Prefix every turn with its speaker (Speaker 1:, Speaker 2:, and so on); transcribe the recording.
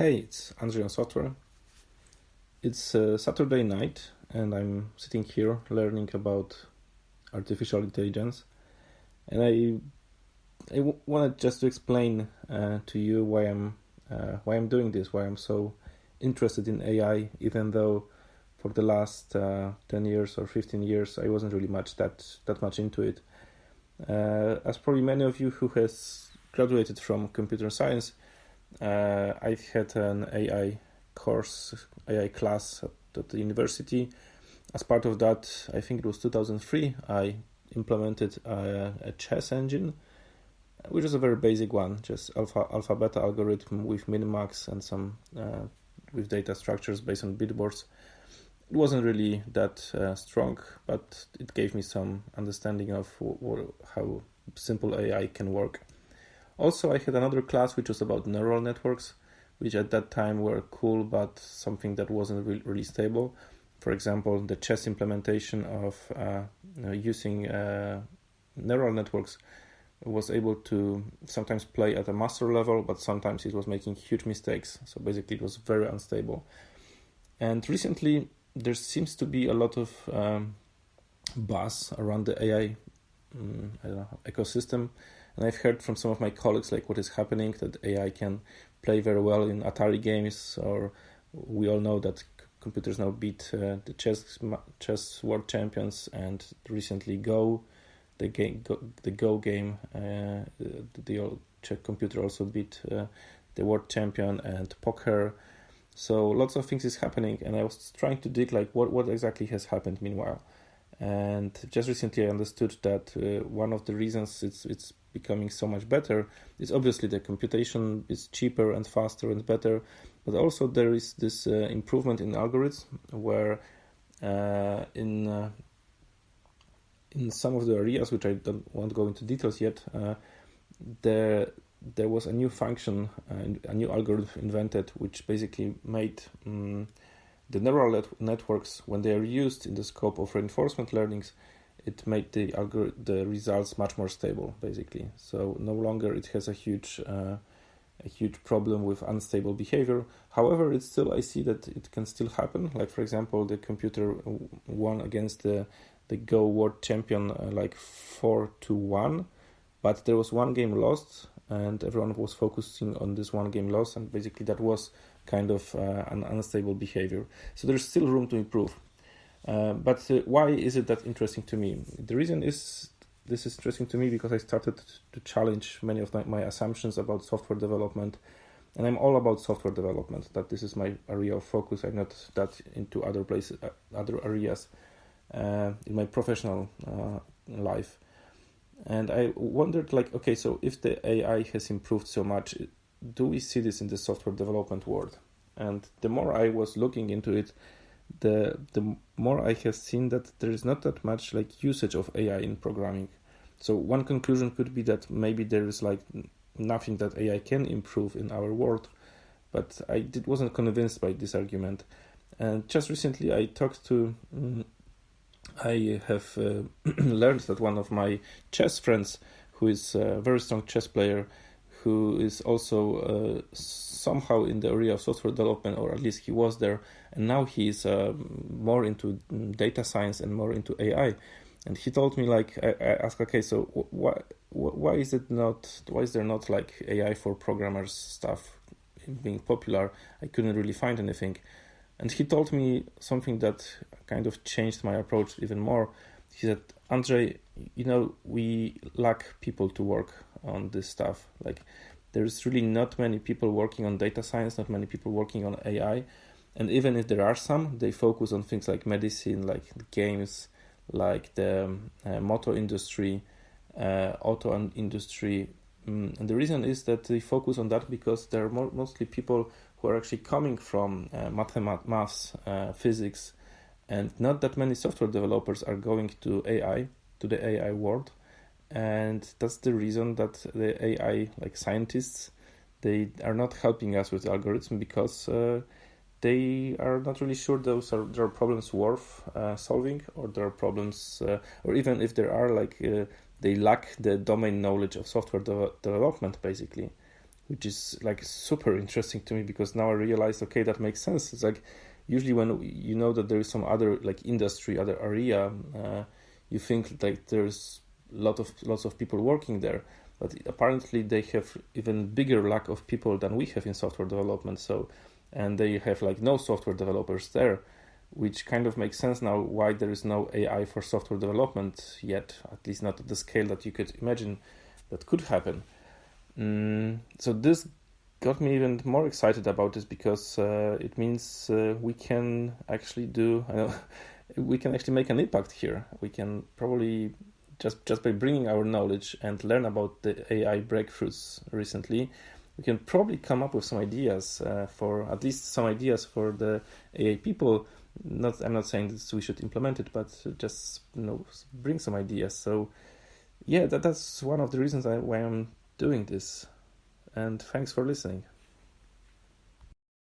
Speaker 1: Hey, it's Andrzej on Software. It's Saturday night, and I'm sitting here learning about artificial intelligence. And I wanted just to explain to you why I'm doing this, why I'm so interested in AI, even though for the last 10 years or 15 years I wasn't really that much into it. As probably many of you who has graduated from computer science, I had an AI class at the university. As part of that, I think it was 2003, I implemented a chess engine, which is a very basic one, just alpha beta algorithm with minimax and some with data structures based on bitboards. It wasn't really that strong, but it gave me some understanding of how simple AI can work. Also, I had another class which was about neural networks, which at that time were cool, but something that wasn't really stable. For example, the chess implementation of using neural networks was able to sometimes play at a master level, but sometimes it was making huge mistakes. So basically, it was very unstable. And recently, there seems to be a lot of buzz around the AI ecosystem. And I've heard from some of my colleagues what is happening, that AI can play very well in Atari games, or we all know that computers now beat the chess world champions, and recently the Go game, the old Czech computer also beat the world champion, and poker. So lots of things is happening, and I was trying to dig what exactly has happened meanwhile. And just recently I understood that one of the reasons it's becoming so much better is obviously the computation is cheaper and faster and better, but also there is this improvement in algorithms where in some of the areas, which I don't want to go into details yet, there was a new function, a new algorithm invented, which basically made the neural networks, when they are used in the scope of reinforcement learnings, it made the results much more stable, basically. So no longer it has a huge problem with unstable behavior. However, it's still, I see that it can still happen. Like, for example, the computer won against the Go world champion 4-1, but there was one game lost, and everyone was focusing on this one game loss, and basically that was kind of an unstable behavior. So there's still room to improve. But why is it that interesting to me? The reason is this is interesting to me because I started to challenge many of my assumptions about software development, and I'm all about software development. That this is my area of focus. I'm not that into other places, other areas in my professional life. And I wondered, okay, so if the AI has improved so much, do we see this in the software development world? And the more I was looking into it, the more I have seen that there is not that much usage of AI in programming. So one conclusion could be that maybe there is nothing that AI can improve in our world, but I wasn't convinced by this argument. And just recently I have learned that one of my chess friends, who is a very strong chess player, who is also somehow in the area of software development, or at least he was there, and now he's more into data science and more into AI. And he told me, I asked, okay, so why is there not AI for programmers stuff being popular? I couldn't really find anything. And he told me something that kind of changed my approach even more. He said, Andrzej, we lack people to work on this stuff. There's really not many people working on data science, not many people working on AI. And even if there are some, they focus on things like medicine, like games, like the motor industry, auto industry. And the reason is that they focus on that because there are mostly people who are actually coming from maths, physics, and not that many software developers are going to the AI world. And that's the reason that the AI scientists, they are not helping us with the algorithm, because they are not really sure there are problems worth solving, or there are problems, or even if there are, they lack the domain knowledge of software development, basically. which is like super interesting to me, because now I realize, okay, that makes sense. It's like usually when you know that there is some other like industry, other area, you think like there's lots of people working there, but apparently they have even bigger lack of people than we have in software development. So, and they have like no software developers there, which kind of makes sense now why there is no AI for software development yet, at least not at the scale that you could imagine that could happen. So this got me even more excited about this, because it means we can actually we can actually make an impact here. We can probably just by bringing our knowledge and learn about the AI breakthroughs recently, we can probably come up with some ideas for at least some ideas for the AI people. I'm not saying that we should implement it, but just bring some ideas. So yeah, that's one of the reasons why I'm doing this. And thanks for listening.